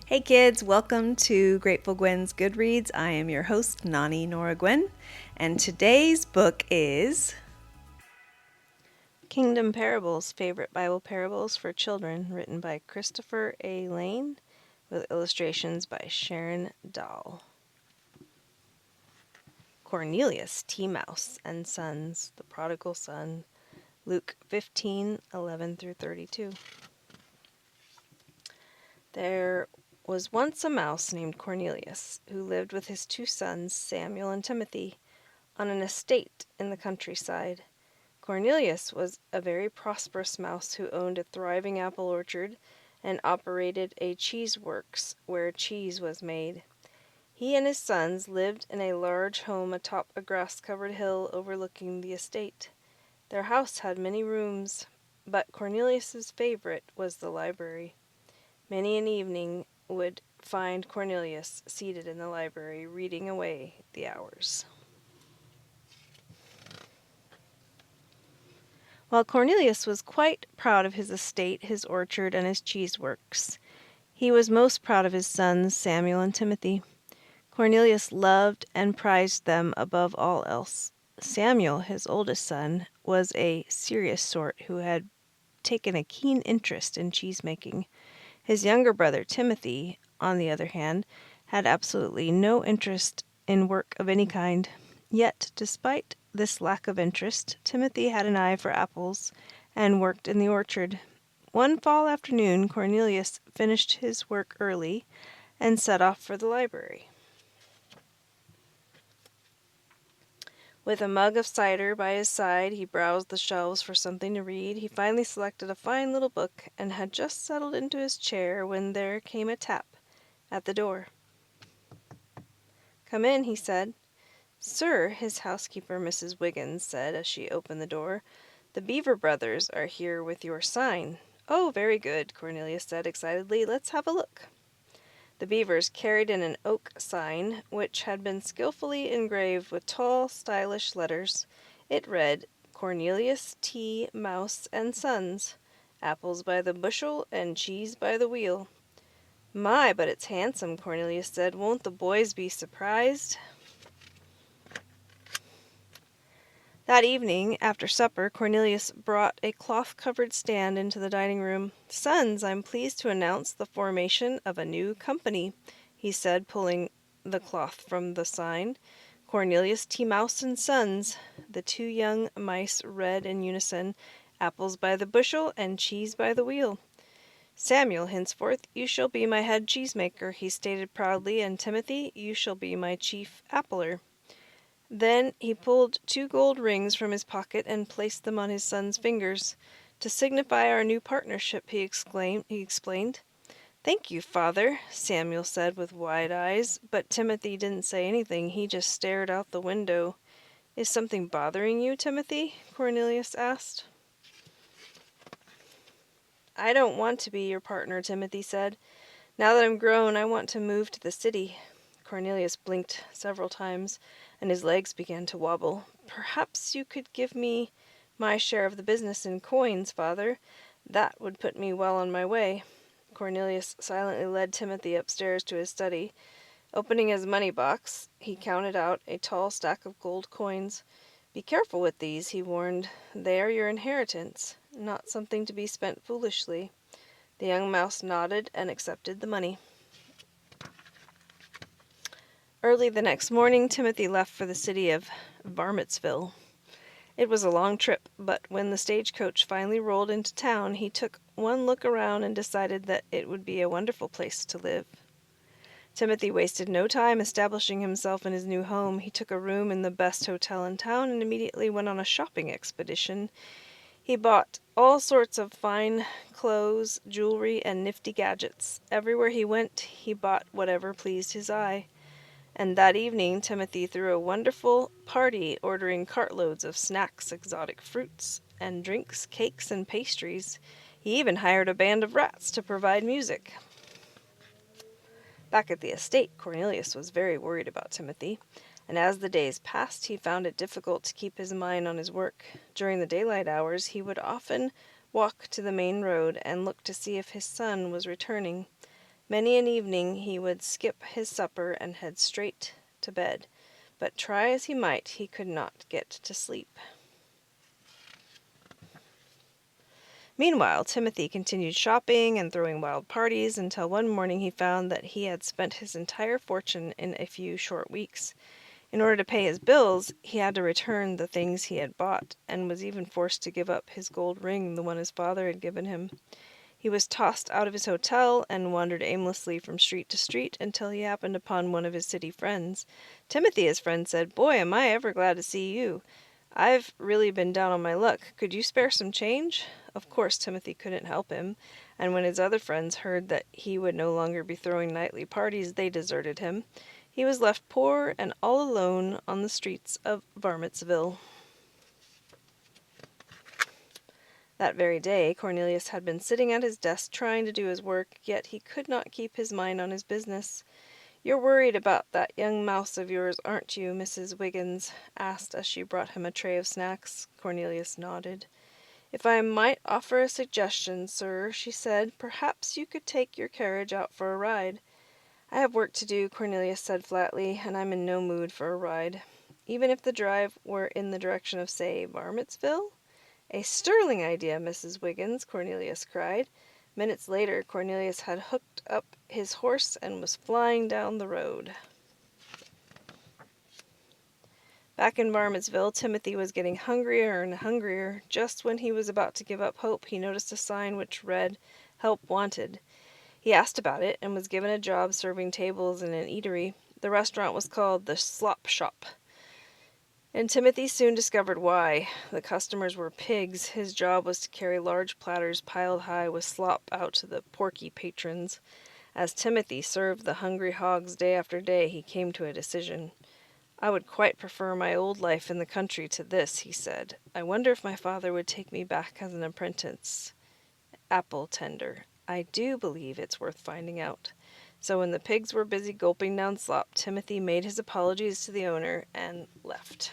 Hey kids, welcome to Grateful Gwen's Goodreads. I am your host, Nani Nora Gwen, and today's book is Kingdom Parables, Favorite Bible Parables for Children, written by Christopher A. Lane, with illustrations by Sharon, Dahl. Cornelius, T. Mouse, and Sons, the Prodigal Son, Luke 15:11 through 32. There was once a mouse named Cornelius, who lived with his two sons, Samuel and Timothy, on an estate in the countryside. Cornelius was a very prosperous mouse who owned a thriving apple orchard and operated a cheese works where cheese was made. He and his sons lived in a large home atop a grass-covered hill overlooking the estate. Their house had many rooms, but Cornelius's favorite was the library. Many an evening would find Cornelius seated in the library reading away the hours. While Cornelius was quite proud of his estate, his orchard, and his cheese works, he was most proud of his sons, Samuel and Timothy. Cornelius loved and prized them above all else. Samuel, his oldest son, was a serious sort who had taken a keen interest in cheese making. His younger brother, Timothy, on the other hand, had absolutely no interest in work of any kind. Yet, despite this lack of interest, Timothy had an eye for apples and worked in the orchard. One fall afternoon, Cornelius finished his work early and set off for the library. With a mug of cider by his side, he browsed the shelves for something to read. He finally selected a fine little book and had just settled into his chair when there came a tap at the door. "Come in," he said. "Sir," his housekeeper, Mrs. Wiggins, said as she opened the door, "the Beaver brothers are here with your sign." "Oh, very good," Cornelius said excitedly. "Let's have a look." The Beavers carried in an oak sign, which had been skillfully engraved with tall, stylish letters. It read, "Cornelius T. Mouse and Sons, apples by the bushel and cheese by the wheel." "My, but it's handsome," Cornelius said. "Won't the boys be surprised?" That evening, after supper, Cornelius brought a cloth-covered stand into the dining room. "Sons, I'm pleased to announce the formation of a new company," he said, pulling the cloth from the sign. "Cornelius T. Mouse and Sons." The two young mice read in unison, "Apples by the bushel and cheese by the wheel." "Samuel, henceforth you shall be my head cheesemaker," he stated proudly, "and Timothy, you shall be my chief appler." Then he pulled 2 gold rings from his pocket and placed them on his son's fingers. "To signify our new partnership," he explained. "Thank you, father," Samuel said with wide eyes, but Timothy didn't say anything. He just stared out the window. "Is something bothering you, Timothy?" Cornelius asked. "I don't want to be your partner," Timothy said. "Now that I'm grown, I want to move to the city." Cornelius blinked several times, and his legs began to wobble. "Perhaps you could give me my share of the business in coins, father. That would put me well on my way." Cornelius silently led Timothy upstairs to his study. Opening his money box, he counted out a tall stack of gold coins. "Be careful with these," he warned. "They are your inheritance, not something to be spent foolishly." The young mouse nodded and accepted the money. Early the next morning, Timothy left for the city of Varmitsville. It was a long trip, but when the stagecoach finally rolled into town, he took one look around and decided that it would be a wonderful place to live. Timothy wasted no time establishing himself in his new home. He took a room in the best hotel in town and immediately went on a shopping expedition. He bought all sorts of fine clothes, jewelry, and nifty gadgets. Everywhere he went, he bought whatever pleased his eye. And that evening Timothy threw a wonderful party, ordering cartloads of snacks, exotic fruits, and drinks, cakes, and pastries. He even hired a band of rats to provide music. Back at the estate, Cornelius was very worried about Timothy, and as the days passed, he found it difficult to keep his mind on his work. During the daylight hours, he would often walk to the main road and look to see if his son was returning. Many an evening he would skip his supper and head straight to bed, but try as he might, he could not get to sleep. Meanwhile, Timothy continued shopping and throwing wild parties until one morning he found that he had spent his entire fortune in a few short weeks. In order to pay his bills, he had to return the things he had bought, and was even forced to give up his gold ring, the one his father had given him. He was tossed out of his hotel and wandered aimlessly from street to street until he happened upon one of his city friends. Timothy, his friend, said, "Boy, am I ever glad to see you. I've really been down on my luck. Could you spare some change?" Of course, Timothy couldn't help him, and when his other friends heard that he would no longer be throwing nightly parties, they deserted him. He was left poor and all alone on the streets of Varmitsville. That very day, Cornelius had been sitting at his desk trying to do his work, yet he could not keep his mind on his business. "You're worried about that young mouse of yours, aren't you?" Mrs. Wiggins asked as she brought him a tray of snacks. Cornelius nodded. "If I might offer a suggestion, sir," she said, "perhaps you could take your carriage out for a ride." "I have work to do," Cornelius said flatly, "and I'm in no mood for a ride." "Even if the drive were in the direction of, say, Varmitsville?" "A sterling idea, Mrs. Wiggins!" Cornelius cried. Minutes later, Cornelius had hooked up his horse and was flying down the road. Back in Varmitsville, Timothy was getting hungrier and hungrier. Just when he was about to give up hope, he noticed a sign which read, "Help Wanted." He asked about it and was given a job serving tables in an eatery. The restaurant was called the Slop Shop, and Timothy soon discovered why. The customers were pigs. His job was to carry large platters piled high with slop out to the porky patrons. As Timothy served the hungry hogs day after day, he came to a decision. "I would quite prefer my old life in the country to this," he said. "I wonder if my father would take me back as an apprentice apple tender. I do believe it's worth finding out." So when the pigs were busy gulping down slop, Timothy made his apologies to the owner and left.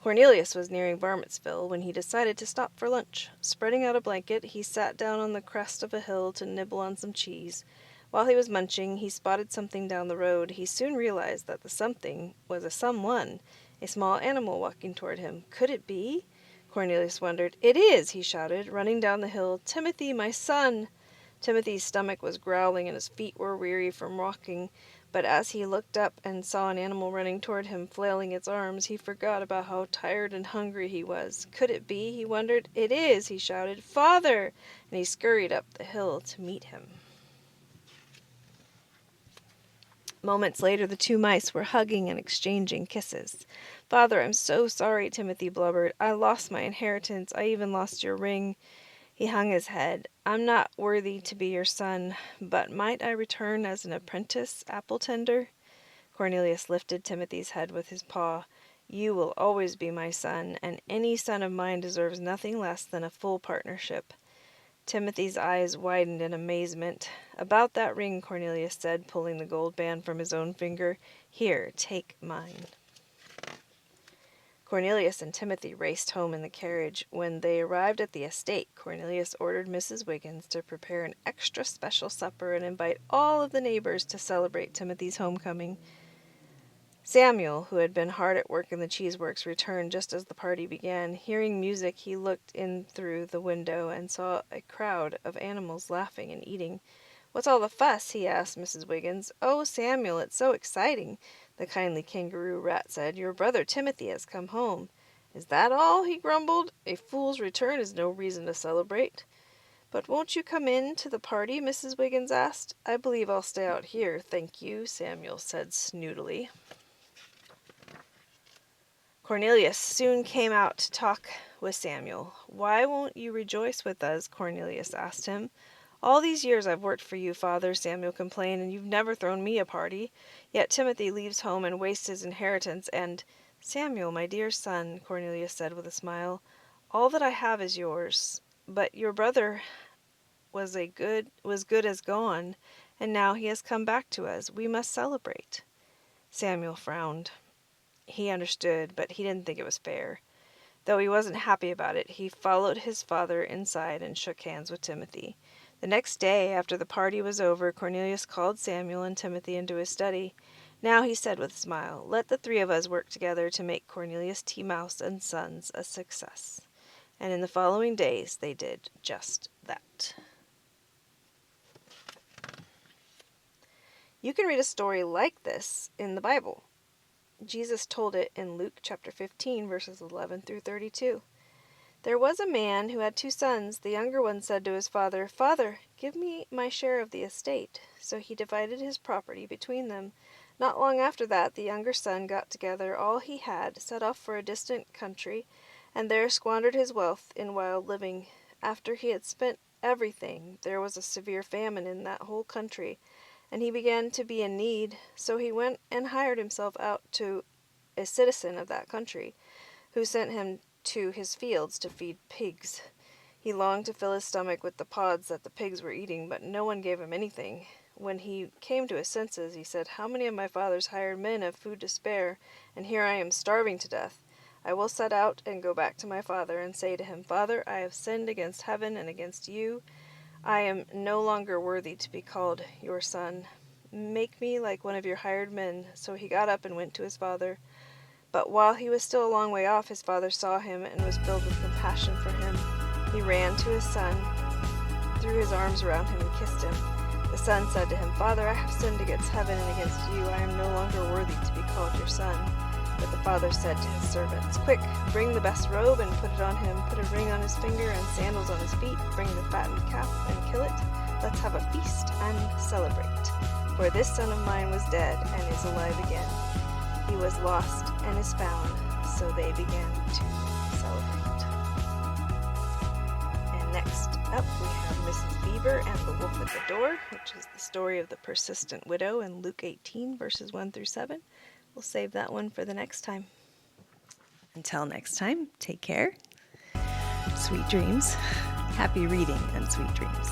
Cornelius was nearing Varmitsville when he decided to stop for lunch. Spreading out a blanket, he sat down on the crest of a hill to nibble on some cheese. While he was munching, he spotted something down the road. He soon realized that the something was a someone, a small animal walking toward him. Could it be? Cornelius wondered. "It is!" he shouted, running down the hill. "Timothy, my son!" Timothy's stomach was growling and his feet were weary from walking, but as he looked up and saw an animal running toward him, flailing its arms, he forgot about how tired and hungry he was. Could it be? He wondered. "It is!" he shouted. "Father!" And he scurried up the hill to meet him. Moments later, the two mice were hugging and exchanging kisses. "Father, I'm so sorry," Timothy blubbered. "I lost my inheritance. I even lost your ring." He hung his head. "I'm not worthy to be your son, but might I return as an apprentice apple tender?" Cornelius lifted Timothy's head with his paw. "You will always be my son, and any son of mine deserves nothing less than a full partnership." Timothy's eyes widened in amazement. "About that ring," Cornelius said, pulling the gold band from his own finger. "Here, take mine." Cornelius and Timothy raced home in the carriage. When they arrived at the estate, Cornelius ordered Mrs. Wiggins to prepare an extra special supper and invite all of the neighbors to celebrate Timothy's homecoming. Samuel, who had been hard at work in the cheeseworks, returned just as the party began. Hearing music, he looked in through the window and saw a crowd of animals laughing and eating. "What's all the fuss?" he asked Mrs. Wiggins. "Oh, Samuel, it's so exciting," the kindly kangaroo rat said. "Your brother Timothy has come home." "Is that all?" he grumbled. "A fool's return is no reason to celebrate." "But won't you come in to the party?" Mrs. Wiggins asked. "I believe I'll stay out here, thank you," Samuel said snootily. Cornelius soon came out to talk with Samuel. "Why won't you rejoice with us?" Cornelius asked him. "All these years I've worked for you, Father," Samuel complained, "and you've never thrown me a party. Yet Timothy leaves home and wastes his inheritance, and—" "Samuel, my dear son," Cornelius said with a smile, "all that I have is yours. But your brother was good as gone, and now he has come back to us. We must celebrate." Samuel frowned. He understood, but he didn't think it was fair. Though he wasn't happy about it, he followed his father inside and shook hands with Timothy. The next day, after the party was over, Cornelius called Samuel and Timothy into his study. Now he said with a smile, "Let the three of us work together to make Cornelius T. Mouse and Sons a success." And in the following days they did just that. You can read a story like this in the Bible. Jesus told it in Luke chapter 15, verses 11 through 32. There was a man who had 2 sons. The younger one said to his father, "Father, give me my share of the estate." So he divided his property between them. Not long after that, the younger son got together all he had, set off for a distant country, and there squandered his wealth in wild living. After he had spent everything, there was a severe famine in that whole country, and he began to be in need. So he went and hired himself out to a citizen of that country, who sent him to his fields to feed pigs. He longed to fill his stomach with the pods that the pigs were eating, but no one gave him anything. When he came to his senses, he said, "How many of my father's hired men have food to spare, and here I am starving to death? I will set out and go back to my father and say to him, 'Father, I have sinned against heaven and against you. I am no longer worthy to be called your son. Make me like one of your hired men.' So he got up and went to his father. But while he was still a long way off, his father saw him and was filled with compassion for him. He ran to his son, threw his arms around him, and kissed him. The son said to him, 'Father, I have sinned against heaven and against you. I am no longer worthy to be called your son.' But the father said to his servants, 'Quick, bring the best robe and put it on him. Put a ring on his finger and sandals on his feet. Bring the fattened calf and kill it. Let's have a feast and celebrate. For this son of mine was dead and is alive again. He was lost and is found.' So they began to celebrate." And next up we have Mrs. Beaver and the Wolf at the Door, which is the story of the persistent widow in Luke 18, verses 1 through 7. We'll save that one for the next time. Until next time, take care. Sweet dreams. Happy reading and sweet dreams.